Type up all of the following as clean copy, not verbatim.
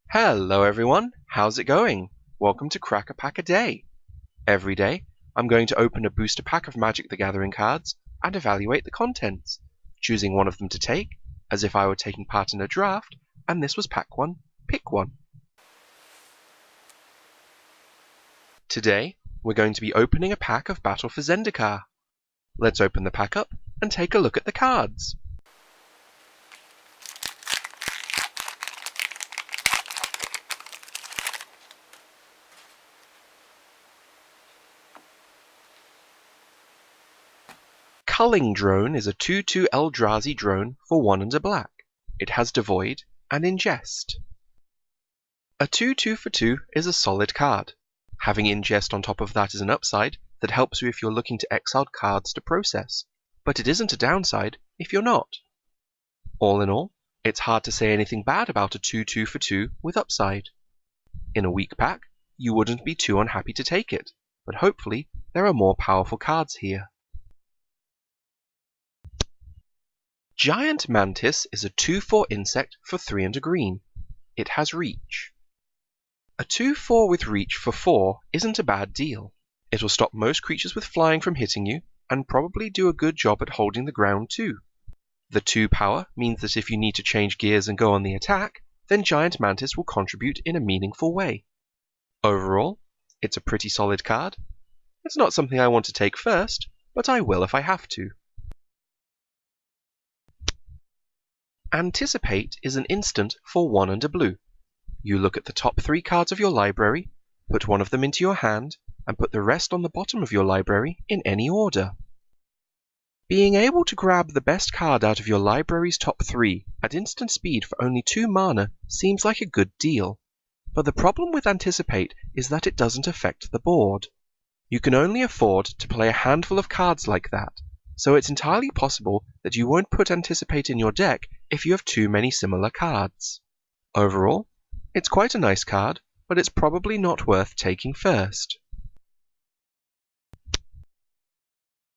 Hello everyone, how's it going? Welcome to Crack a Pack a Day. Every day, I'm going to open a booster pack of Magic the Gathering cards and evaluate the contents, choosing one of them to take, as if I were taking part in a draft, and this was pack 1, pick 1. Today, we're going to be opening a pack of Battle for Zendikar. Let's open the pack up and take a look at the cards. Culling Drone is a 2/2 Eldrazi drone for 1 and a black. It has Devoid and Ingest. A 2/2 for 2 is a solid card. Having Ingest on top of that is an upside that helps you if you're looking to exile cards to process, but it isn't a downside if you're not. All in all, it's hard to say anything bad about a 2/2 for 2 with upside. In a weak pack, you wouldn't be too unhappy to take it, but hopefully there are more powerful cards here. Giant Mantis is a 2/4 insect for 3 and a green. It has Reach. A 2/4 with Reach for 4 isn't a bad deal. It'll stop most creatures with flying from hitting you, and probably do a good job at holding the ground too. The 2 power means that if you need to change gears and go on the attack, then Giant Mantis will contribute in a meaningful way. Overall, it's a pretty solid card. It's not something I want to take first, but I will if I have to. Anticipate is an instant for 1 and a blue. You look at the top 3 cards of your library, put one of them into your hand, and put the rest on the bottom of your library in any order. Being able to grab the best card out of your library's top 3 at instant speed for only 2 mana seems like a good deal, but the problem with Anticipate is that it doesn't affect the board. You can only afford to play a handful of cards like that, so it's entirely possible that you won't put Anticipate in your deck if you have too many similar cards. Overall, it's quite a nice card, but it's probably not worth taking first.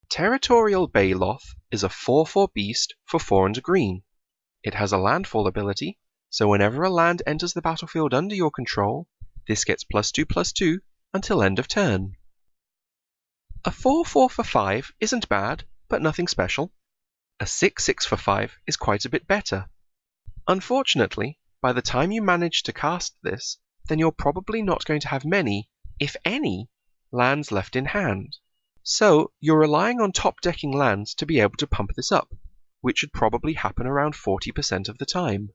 Territorial Bailiff is a 4/4 beast for 4 and a green. It has a landfall ability, so whenever a land enters the battlefield under your control, this gets +2/+2 until end of turn. A 4/4 for 5 isn't bad, but nothing special. A 6/6 for 5 is quite a bit better. Unfortunately, by the time you manage to cast this, then you're probably not going to have many, if any, lands left in hand. So you're relying on top decking lands to be able to pump this up, which should probably happen around 40% of the time.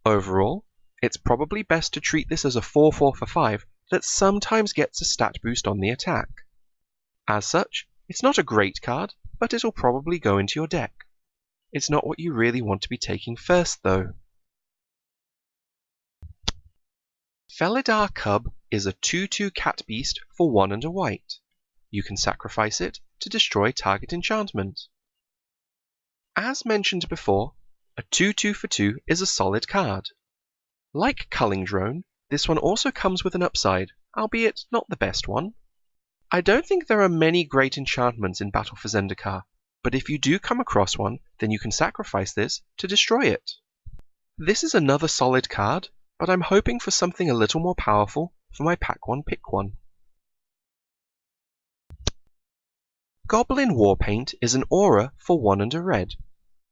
Overall, it's probably best to treat this as a 4/4 for 5 that sometimes gets a stat boost on the attack. As such, it's not a great card, but it'll probably go into your deck. It's not what you really want to be taking first, though. Felidar Cub is a 2/2 cat beast for 1 and a white. You can sacrifice it to destroy target enchantment. As mentioned before, a 2/2 for 2 is a solid card. Like Culling Drone, this one also comes with an upside, albeit not the best one. I don't think there are many great enchantments in Battle for Zendikar, but if you do come across one, then you can sacrifice this to destroy it. This is another solid card, but I'm hoping for something a little more powerful for my pack 1 pick 1. Goblin War Paint is an aura for 1 and a red.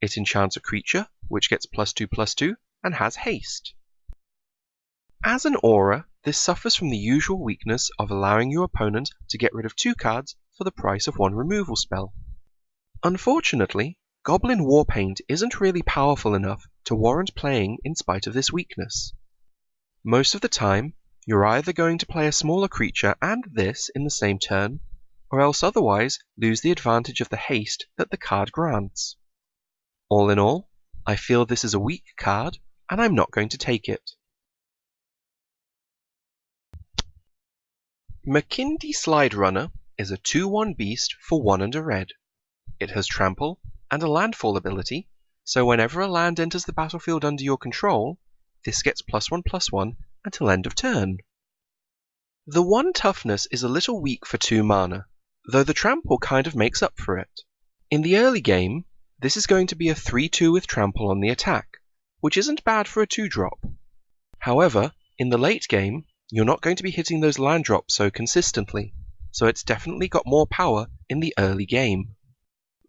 It enchants a creature, which gets +2/+2 and has haste. As an aura, this suffers from the usual weakness of allowing your opponent to get rid of 2 cards for the price of 1 removal spell. Unfortunately, Goblin War Paint isn't really powerful enough to warrant playing in spite of this weakness. Most of the time, you're either going to play a smaller creature and this in the same turn, or else otherwise lose the advantage of the haste that the card grants. All in all, I feel this is a weak card, and I'm not going to take it. McKinnons Slide Runner is a 2/1 beast for 1 and a red. It has Trample and a landfall ability, so whenever a land enters the battlefield under your control, this gets +1/+1 until end of turn. The 1 toughness is a little weak for 2 mana, though the Trample kind of makes up for it. In the early game, this is going to be a 3/2 with Trample on the attack, which isn't bad for a 2-drop. However, in the late game, you're not going to be hitting those land drops so consistently, so it's definitely got more power in the early game.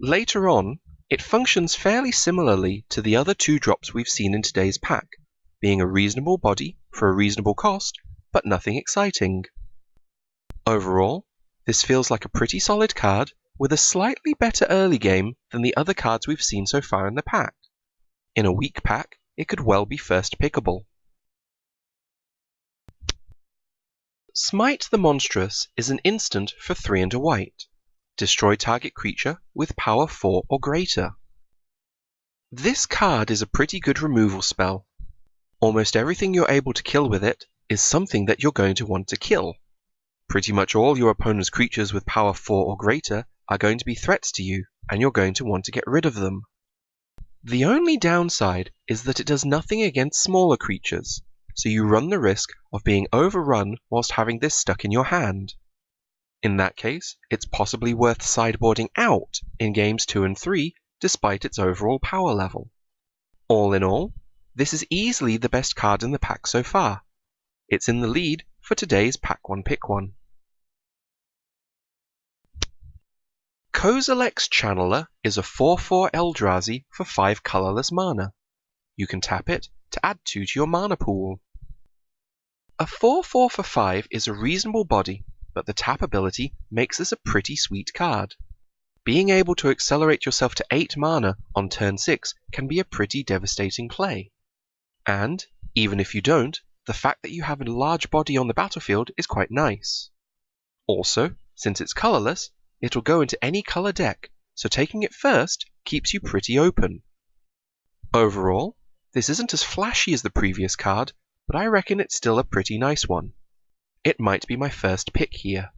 Later on, it functions fairly similarly to the other 2 drops we've seen in today's pack, being a reasonable body for a reasonable cost, but nothing exciting. Overall, this feels like a pretty solid card with a slightly better early game than the other cards we've seen so far in the pack. In a weak pack, it could well be first pickable. Smite the Monstrous is an instant for 3 and a white. Destroy target creature with power 4 or greater. This card is a pretty good removal spell. Almost everything you're able to kill with it is something that you're going to want to kill. Pretty much all your opponent's creatures with power 4 or greater are going to be threats to you, and you're going to want to get rid of them. The only downside is that it does nothing against smaller creatures, so you run the risk of being overrun whilst having this stuck in your hand. In that case, it's possibly worth sideboarding out in games 2 and 3 despite its overall power level. All in all, this is easily the best card in the pack so far. It's in the lead for today's Pack 1 Pick 1. Kozel EX Channeler is a 4/4 Eldrazi for 5 colorless mana. You can tap it to add 2 to your mana pool. A 4/4 for 5 is a reasonable body, but the tap ability makes this a pretty sweet card. Being able to accelerate yourself to 8 mana on turn 6 can be a pretty devastating play. And, even if you don't, the fact that you have a large body on the battlefield is quite nice. Also, since it's colorless, it'll go into any color deck, so taking it first keeps you pretty open. Overall, this isn't as flashy as the previous card, but I reckon it's still a pretty nice one. It might be my first pick here.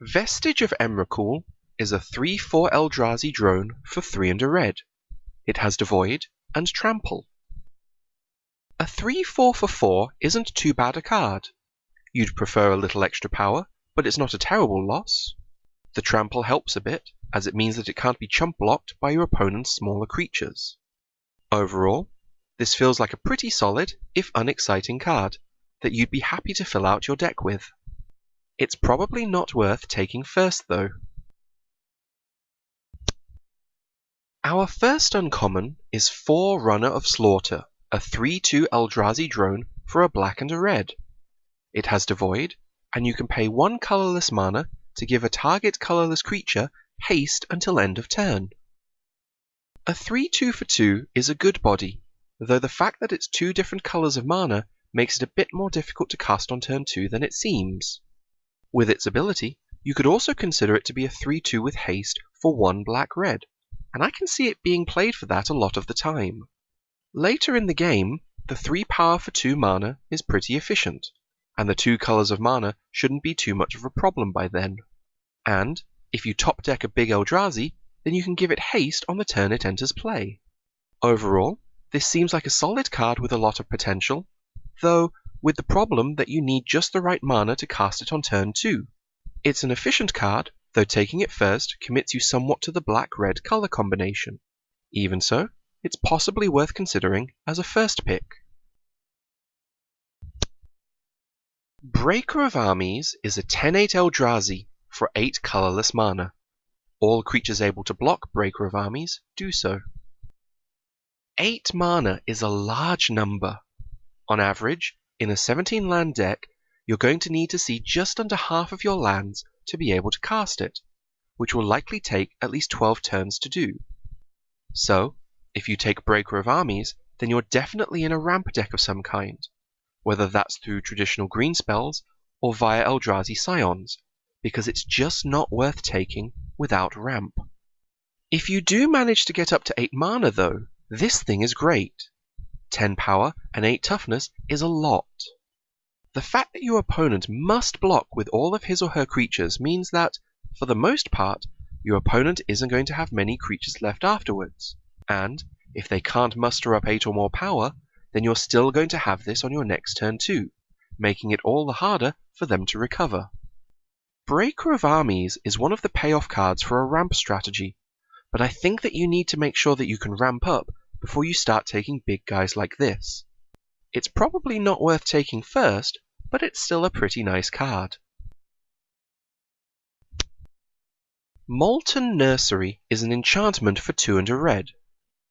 Vestige of Emrakul is a 3/4 Eldrazi drone for 3 and a red. It has Devoid and Trample. A 3/4 for 4 isn't too bad a card. You'd prefer a little extra power, but it's not a terrible loss. The Trample helps a bit, as it means that it can't be chump blocked by your opponent's smaller creatures. Overall, this feels like a pretty solid, if unexciting card, that you'd be happy to fill out your deck with. It's probably not worth taking first though. Our first uncommon is Forerunner of Slaughter, a 3/2 Eldrazi drone for a black and a red. It has Devoid, and you can pay 1 colorless mana to give a target colorless creature haste until end of turn. A 3/2 for 2 is a good body, though the fact that it's 2 different colors of mana makes it a bit more difficult to cast on turn 2 than it seems. With its ability, you could also consider it to be a 3/2 with haste for 1 black-red, and I can see it being played for that a lot of the time. Later in the game, the 3 power for 2 mana is pretty efficient, and the 2 colors of mana shouldn't be too much of a problem by then. And, if you top deck a big Eldrazi, then you can give it haste on the turn it enters play. Overall, this seems like a solid card with a lot of potential, though with the problem that you need just the right mana to cast it on turn 2. It's an efficient card, though taking it first commits you somewhat to the black-red color combination. Even so, it's possibly worth considering as a first pick. Breaker of Armies is a 10/8 Eldrazi for 8 colorless mana. All creatures able to block Breaker of Armies do so. 8 mana is a large number. On average, in a 17-land deck, you're going to need to see just under half of your lands to be able to cast it, which will likely take at least 12 turns to do. So, if you take Breaker of Armies, then you're definitely in a ramp deck of some kind, whether that's through traditional green spells or via Eldrazi Scions, because it's just not worth taking without ramp. If you do manage to get up to 8 mana though, this thing is great. 10 power and 8 toughness is a lot. The fact that your opponent must block with all of his or her creatures means that, for the most part, your opponent isn't going to have many creatures left afterwards, and if they can't muster up 8 or more power, then you're still going to have this on your next turn too, making it all the harder for them to recover. Breaker of Armies is one of the payoff cards for a ramp strategy, but I think that you need to make sure that you can ramp up before you start taking big guys like this. It's probably not worth taking first, but it's still a pretty nice card. Moulton Nursery is an enchantment for 2 and a red.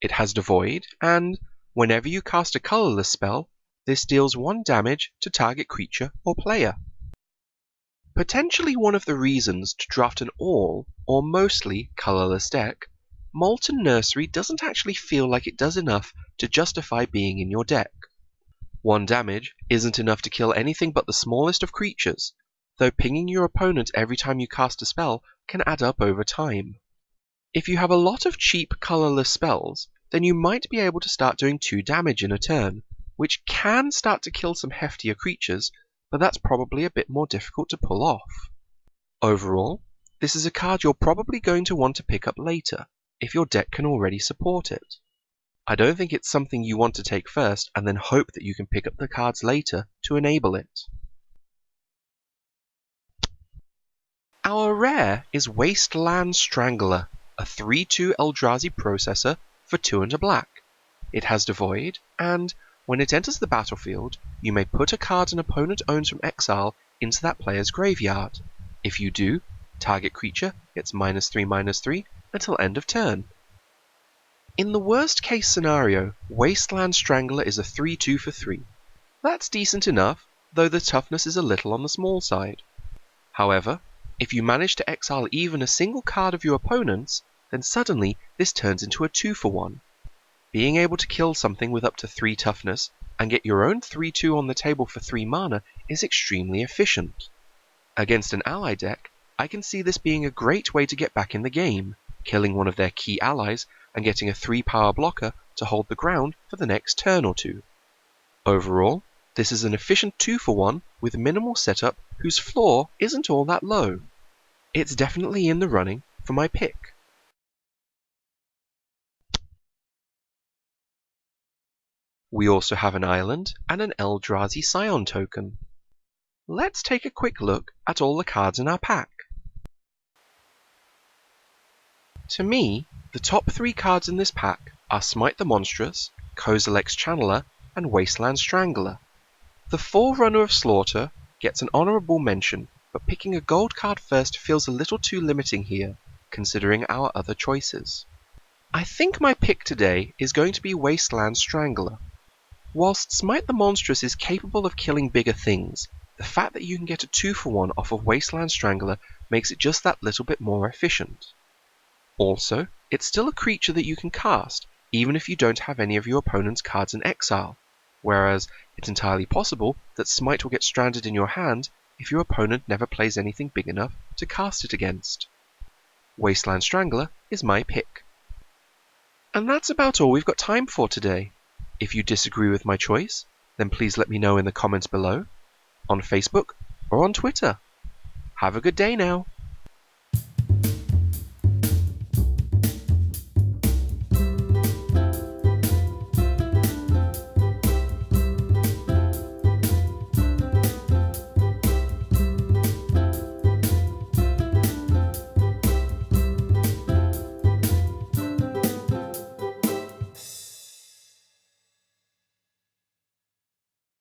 It has Devoid, and whenever you cast a colorless spell, this deals 1 damage to target creature or player. Potentially one of the reasons to draft an all, or mostly, colorless deck, Moulton Nursery doesn't actually feel like it does enough to justify being in your deck. 1 damage isn't enough to kill anything but the smallest of creatures, though pinging your opponent every time you cast a spell can add up over time. If you have a lot of cheap colorless spells, then you might be able to start doing 2 damage in a turn, which can start to kill some heftier creatures, but that's probably a bit more difficult to pull off. Overall, this is a card you're probably going to want to pick up later, if your deck can already support it. I don't think it's something you want to take first and then hope that you can pick up the cards later to enable it. Our rare is Wasteland Strangler, a 3/2 Eldrazi processor for 2 and a black. It has Devoid, and when it enters the battlefield, you may put a card an opponent owns from exile into that player's graveyard. If you do, target creature gets -3/-3 until end of turn. In the worst case scenario, Wasteland Strangler is a 3/2 for 3. That's decent enough, though the toughness is a little on the small side. However, if you manage to exile even a single card of your opponent's, then suddenly this turns into a 2 for 1. Being able to kill something with up to 3 toughness and get your own 3/2 on the table for 3 mana is extremely efficient. Against an ally deck, I can see this being a great way to get back in the game, killing one of their key allies and getting a 3-power blocker to hold the ground for the next turn or 2. Overall, this is an efficient 2 for 1 with minimal setup whose floor isn't all that low. It's definitely in the running for my pick. We also have an island and an Eldrazi Scion token. Let's take a quick look at all the cards in our pack. To me, the top 3 cards in this pack are Smite the Monstrous, Kozel EX Channeler, and Wasteland Strangler. The Forerunner of Slaughter gets an honourable mention, but picking a gold card first feels a little too limiting here, considering our other choices. I think my pick today is going to be Wasteland Strangler. Whilst Smite the Monstrous is capable of killing bigger things, the fact that you can get a 2 for 1 off of Wasteland Strangler makes it just that little bit more efficient. Also, it's still a creature that you can cast, even if you don't have any of your opponent's cards in exile, whereas it's entirely possible that Smite will get stranded in your hand if your opponent never plays anything big enough to cast it against. Wasteland Strangler is my pick. And that's about all we've got time for today. If you disagree with my choice, then please let me know in the comments below, on Facebook or on Twitter. Have a good day now.